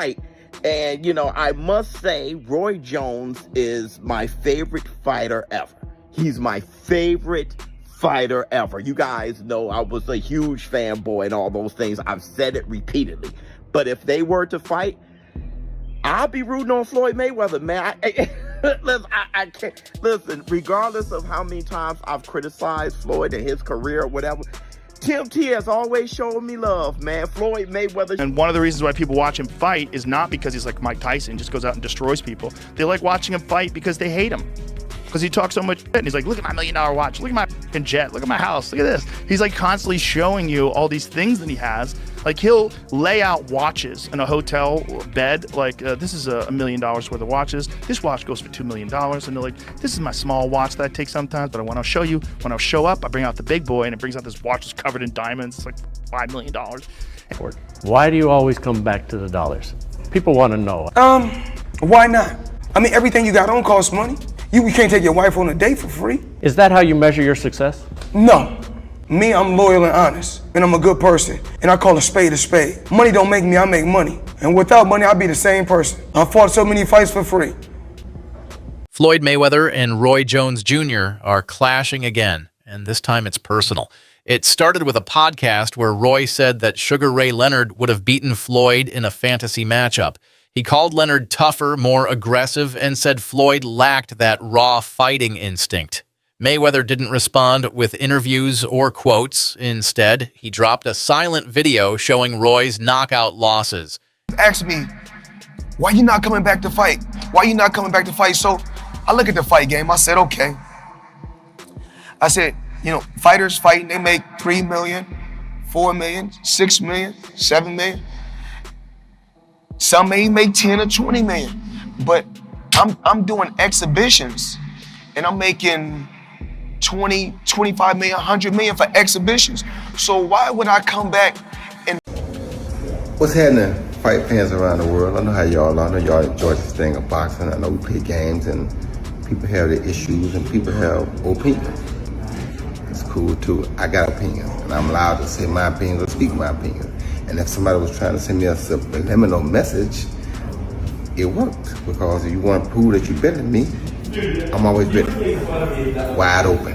fight. And, you know, I must say, Roy Jones is my favorite fighter ever. He's my favorite fighter ever. You guys know I was a huge fanboy and all those things. I've said it repeatedly. But if they were to fight, I'll be rooting on Floyd Mayweather, man. I can't. Listen, regardless of how many times I've criticized Floyd and his career or whatever, Tim T has always shown me love, man. Floyd Mayweather. And one of the reasons why people watch him fight is not because he's like Mike Tyson, just goes out and destroys people. They like watching him fight because they hate him. Because he talks so much shit, and he's like, look at my $1 million watch, look at my fucking jet, look at my house, look at this. He's like constantly showing you all these things that he has. Like he'll lay out watches in a hotel bed, like this is $1 million worth of watches. This watch goes for $2 million. And they're like, this is my small watch that I take sometimes, but I want to show you, when I show up, I bring out the big boy and it brings out this watch that's covered in diamonds. It's like $5 million. Why do you always come back to the dollars? People want to know. Why not? I mean, everything you got on costs money. You can't take your wife on a date for free. Is that how you measure your success? No. Me, I'm loyal and honest, and I'm a good person, and I call a spade a spade. Money don't make me, I make money. And without money, I'd be the same person. I fought so many fights for free. Floyd Mayweather and Roy Jones Jr. are clashing again, and this time it's personal. It started with a podcast where Roy said that Sugar Ray Leonard would have beaten Floyd in a fantasy matchup. He called Leonard tougher, more aggressive, and said Floyd lacked that raw fighting instinct. Mayweather didn't respond with interviews or quotes. Instead, he dropped a silent video showing Roy's knockout losses. Asked me, why you not coming back to fight? Why you not coming back to fight? So I look at the fight game, I said, okay. I said, you know, fighters fighting, they make 3 million, 4 million, 6 million, 7 million. Some may make 10 or 20 million, but I'm doing exhibitions and I'm making 20, 25 million, 100 million for exhibitions. So why would I come back and... What's happening, fight fans around the world? I know how y'all are. I know y'all enjoy this thing of boxing. I know we play games and people have their issues and people have opinions. It's cool too. I got opinions and I'm allowed to say my opinions or speak my opinions. And if somebody was trying to send me a subliminal message, it worked. Because if you want to prove that you're better than me, I'm always ready. Wide open,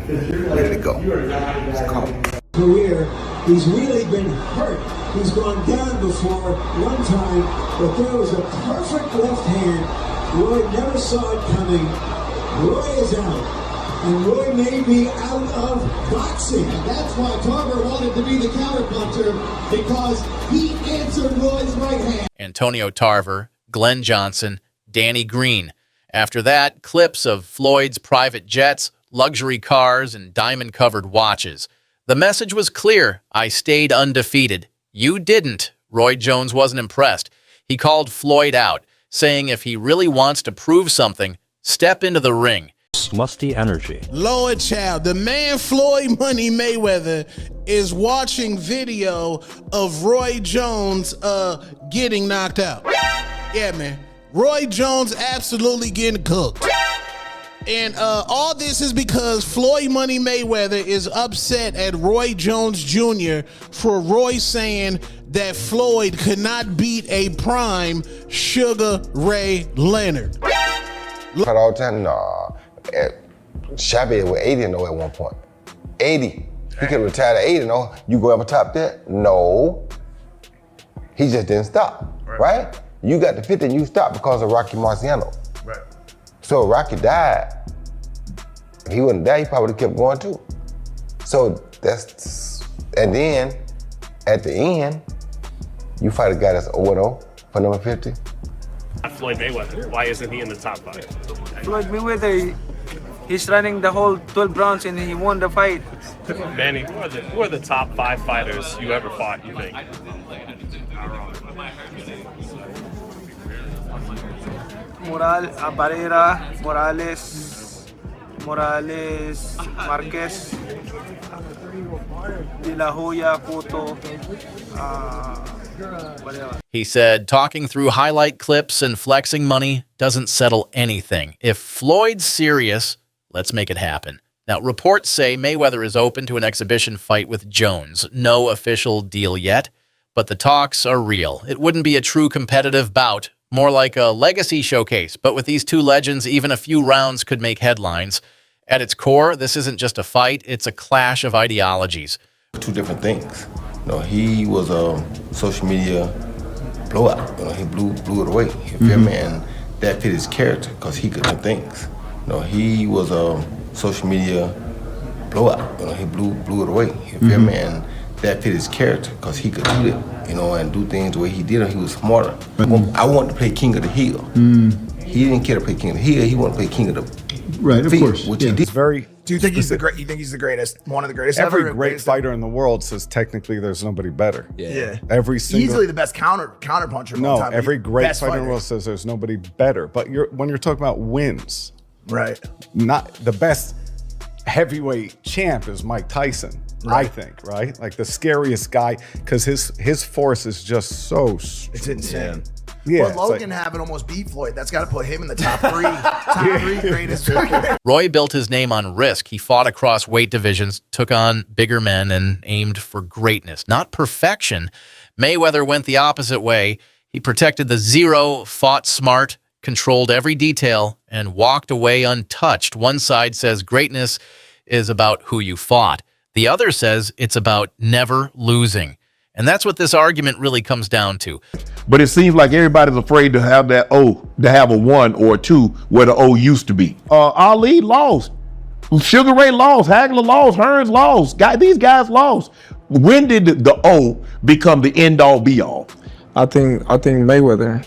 ready to go. It's called. Career, he's really been hurt. He's gone down before one time, but there was a perfect left hand. Roy never saw it coming. Roy is out. And Roy may be out of boxing. And that's why Tarver wanted to be the counterpuncher, because he answered Roy's right hand. Antonio Tarver, Glenn Johnson, Danny Green. After that, clips of Floyd's private jets, luxury cars, and diamond-covered watches. The message was clear. I stayed undefeated. You didn't. Roy Jones wasn't impressed. He called Floyd out, saying if he really wants to prove something, step into the ring. Musty energy. Lord child, the man Floyd Money Mayweather is watching video of Roy Jones getting knocked out. Yeah, man. Roy Jones absolutely getting cooked. And all this is because Floyd Money Mayweather is upset at Roy Jones Jr. for Roy saying that Floyd could not beat a prime Sugar Ray Leonard. All the time, nah. Chavez was 80-0 at one point. 80. He could have retired at 80-0. You go up top there? No. He just didn't stop, right? You got to 50 and you stopped because of Rocky Marciano. Right. So if Rocky died, if he wouldn't die, he probably would have kept going too. So that's, and then at the end, you fight a guy that's 0-0 for number 50. Floyd Mayweather, why isn't he in the top 5? Floyd Mayweather, he's running the whole 12 rounds and he won the fight. Manny, who are the top 5 fighters you ever fought, you think? Barrera, Morales, Marquez, De La Hoya, Cotto, whatever. He said talking through highlight clips and flexing money doesn't settle anything. If Floyd's serious, let's make it happen. Now, reports say Mayweather is open to an exhibition fight with Jones. No official deal yet, But the talks are real. It wouldn't be a true competitive bout, more like a legacy showcase. But with these two legends, even a few rounds could make headlines. At its core, this isn't just a fight, it's a clash of ideologies. Two different things. You know, he was a social media blowout. You know, he blew it away. You feel me? And that fit his character because he could do things. You know, he was a social media blowout. You know, he blew it away. You feel me? And that fit his character because he could do that. You know, and do things the way he did it. He was smarter. I wanted to play King of the Hill. He didn't care to play King of the Hill. He wanted to play King of the Right, of field, course. which he did. It's very. Do you think he's the great? You think he's the greatest? One of the greatest. Every ever? great fighter in the world says technically there's nobody better. Yeah. Every single. Easily the best counter puncher. No, of all time. every great Best fighter in the world says there's nobody better. But when you're talking about wins, Right. not the best heavyweight champ is Mike Tyson. I think, right? Like the scariest guy because his force is just so. It's insane. Yeah, but Logan having almost beat Floyd, that's got to put him in the top three greatest. Roy built his name on risk. He fought across weight divisions, took on bigger men, and aimed for greatness, not perfection. Mayweather went the opposite way. He protected the zero, fought smart, controlled every detail, and walked away untouched. One side says greatness is about who you fought. The other says it's about never losing. And that's what this argument really comes down to. But it seems like everybody's afraid to have that O, to have a 1 or a 2 where the O used to be. Ali lost. Sugar Ray lost. Hagler lost. Hearns lost. These guys lost. When did the O become the end all be all? I think Mayweather,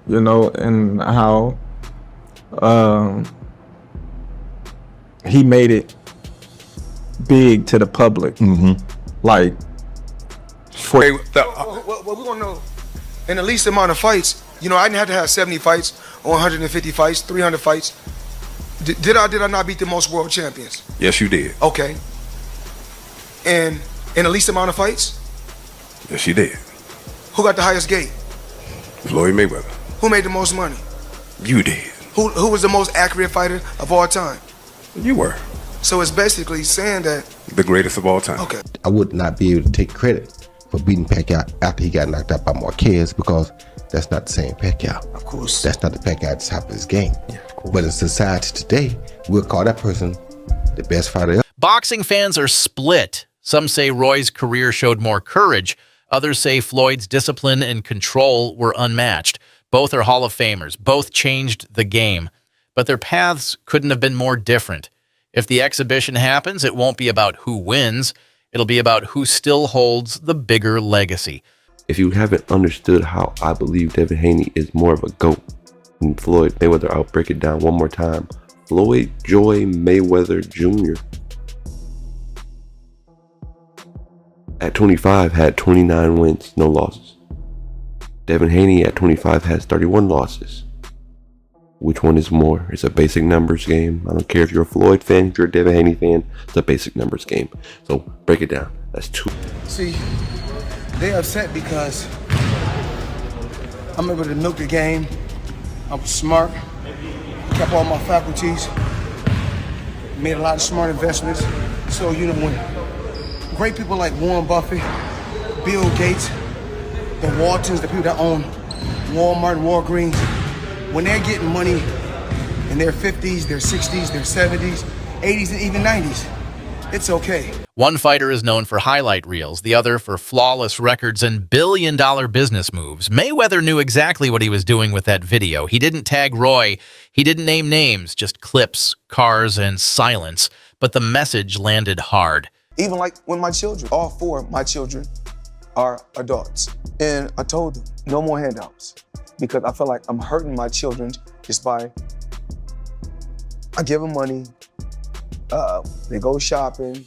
you know, and how he made it big to the public. Like, What we want to know, in the least amount of fights, you know, I didn't have to have 70 fights or 150 fights, 300 fights. Did I not beat the most world champions? Yes, you did. Okay. And in the least amount of fights? Yes, you did. Who got the highest gate? Floyd Mayweather. Who made the most money? You did. Who was the most accurate fighter of all time? You were. So it's basically saying that the greatest of all time. Okay. I would not be able to take credit for beating Pacquiao after he got knocked out by Marquez because that's not the same Pacquiao. Of course. That's not the Pacquiao at the top of his game. Yeah, but in society today, we'll call that person the best fighter ever. Boxing fans are split. Some say Roy's career showed more courage. Others say Floyd's discipline and control were unmatched. Both are Hall of Famers. Both changed the game. But their paths couldn't have been more different. If the exhibition happens, it won't be about who wins. It'll be about who still holds the bigger legacy. If you haven't understood how I believe Devin Haney is more of a GOAT than Floyd Mayweather, I'll break it down one more time. Floyd Joy Mayweather Jr. at 25 had 29 wins, no losses. Devin Haney at 25 has 31 losses. Which one is more? It's a basic numbers game. I don't care if you're a Floyd fan, if you're a Devin Haney fan, it's a basic numbers game. So break it down. That's 2. See, they upset because I'm able to milk the game. I was smart, kept all my faculties, made a lot of smart investments. So, you know, when great people like Warren Buffett, Bill Gates, the Waltons, the people that own Walmart and Walgreens, when they're getting money in their 50s, their 60s, their 70s, 80s, and even 90s, it's okay. One fighter is known for highlight reels, the other for flawless records and billion-dollar business moves. Mayweather knew exactly what he was doing with that video. He didn't tag Roy. He didn't name names, just clips, cars, and silence. But the message landed hard. Even like when my children, all 4 of my children are adults. And I told them, no more handouts. Because I feel like I'm hurting my children just by, I give them money, they go shopping,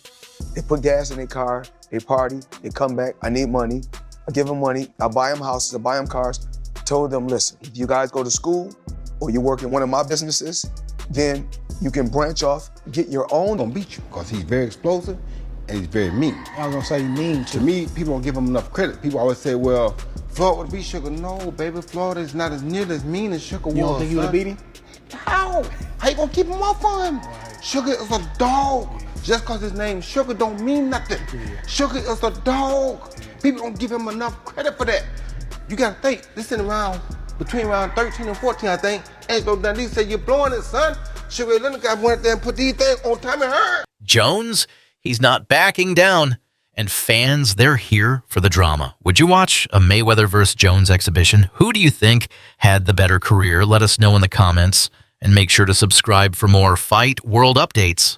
they put gas in their car, they party, they come back, I need money. I give them money, I buy them houses, I buy them cars. I told them, listen, if you guys go to school or you work in one of my businesses, then you can branch off, get your own. Gonna beat you because he's very explosive and he's very mean. I was gonna say mean too. To me, people don't give him enough credit. People always say, well, Floyd would beat Sugar. No, baby, Floyd is not as near as mean as Sugar was. You don't think you would have beat him? How? How you gonna keep him off on him? Sugar is a dog. Just because his name Sugar don't mean nothing. Sugar is a dog. People don't give him enough credit for that. You gotta think, this in around, between around 13 and 14, I think. Angelo Dundee said, you're blowing it, son. Sugar Ray Leonard got went there and put these things on Tommy Hearn. Jones, he's not backing down. And fans, they're here for the drama. Would you watch a Mayweather vs. Jones exhibition? Who do you think had the better career? Let us know in the comments. And make sure to subscribe for more Fight World updates.